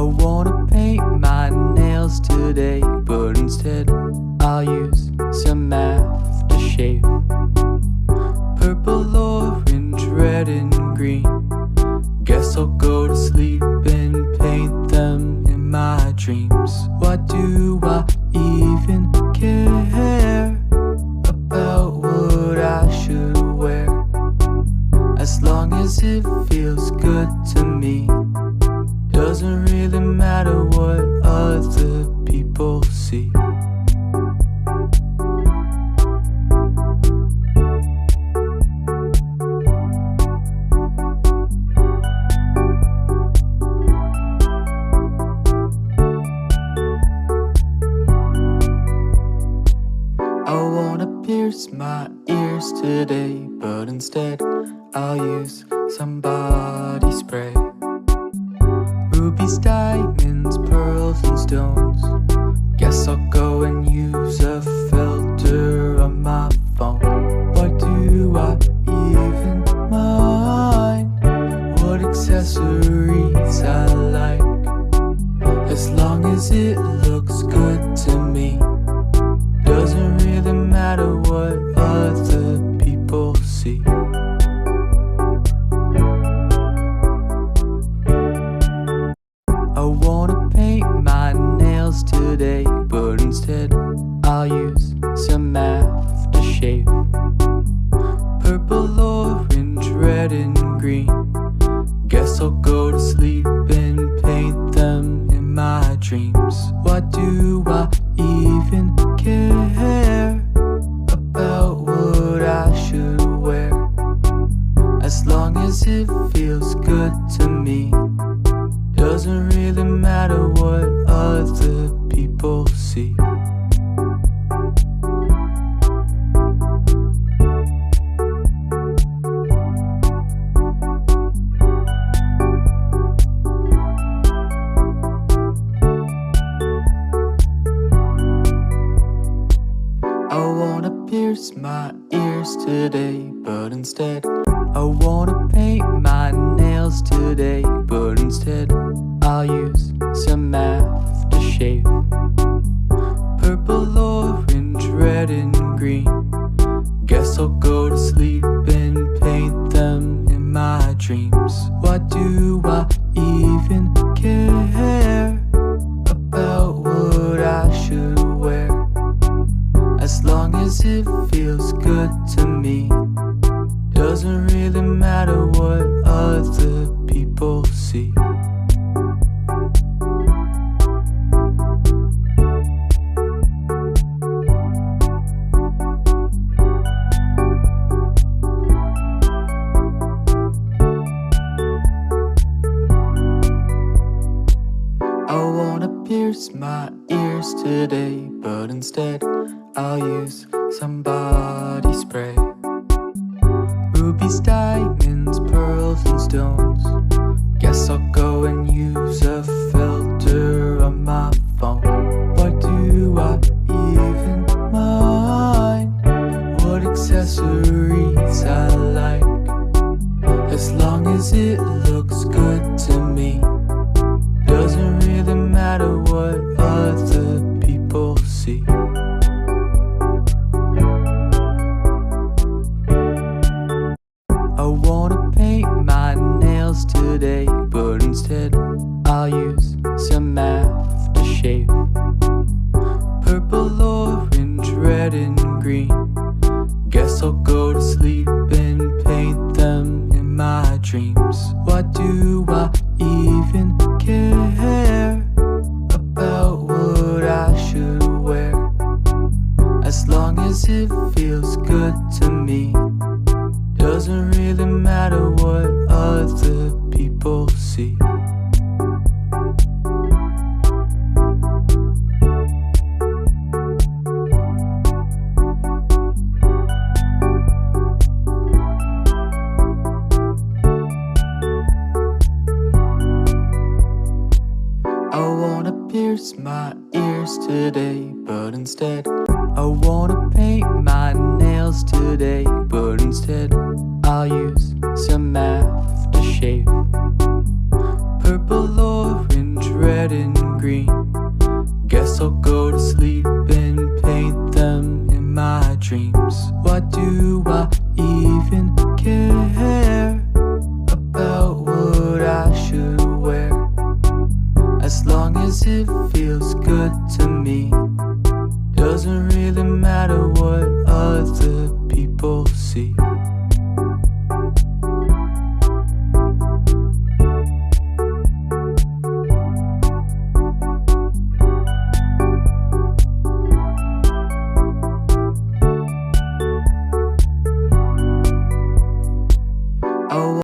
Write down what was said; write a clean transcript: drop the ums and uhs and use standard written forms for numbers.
wanna paint my nails today, but instead I'll use some math to shape purple, orange, red and green. Guess I'll go to sleep and paint them in my dreams. Why do I even care about what I should wear? As long as it feels good to me, doesn't really matter what other people see. I wanna pierce my ears today, but instead I'll use some body spray. Rubies, diamonds, pearls and stones. Guess I'll go and use a filter on my phone. Why do I even mind what accessories I like? As long as it looks good to me, doesn't really matter what other people see. I wanna paint my nails today, but instead I'll use some math to shape purple, orange, red and green. Guess I'll go to sleep and paint them in my dreams. Why do I even care about what I should wear? As long as it feels good to me, doesn't really matter what other people see. I wanna pierce my ears today, but instead I wanna paint my nails today, but instead I'll use some math to shape purple, orange, red and green. Guess I'll go to sleep and paint them in my dreams. Why do I even care about what I should wear? As long as it feels good to me, doesn't really matter what other people see. I wanna pierce my ears today, but instead I'll use some body spray. Rubies, diamonds, pearls and stones. Guess I'll go and use a filter on my phone. Why do I even mind what accessories I like? As long as it looks good to me, doesn't really matter what other people see. I wanna paint my nails today, but instead I'll use some math to shape purple, orange, red and green. Guess I'll go to sleep and paint them in my dreams. Why do I even care about what I should wear? As long as it feels good to me, doesn't really matter what other people see. I wanna pierce my ears today, but instead I wanna paint my nails today, but instead I'll use some math to shape purple, orange, red green. Guess I'll go to sleep and paint them in my dreams. What do I even care about what I should wear? As long as it feels good to me, doesn't really matter what other people see.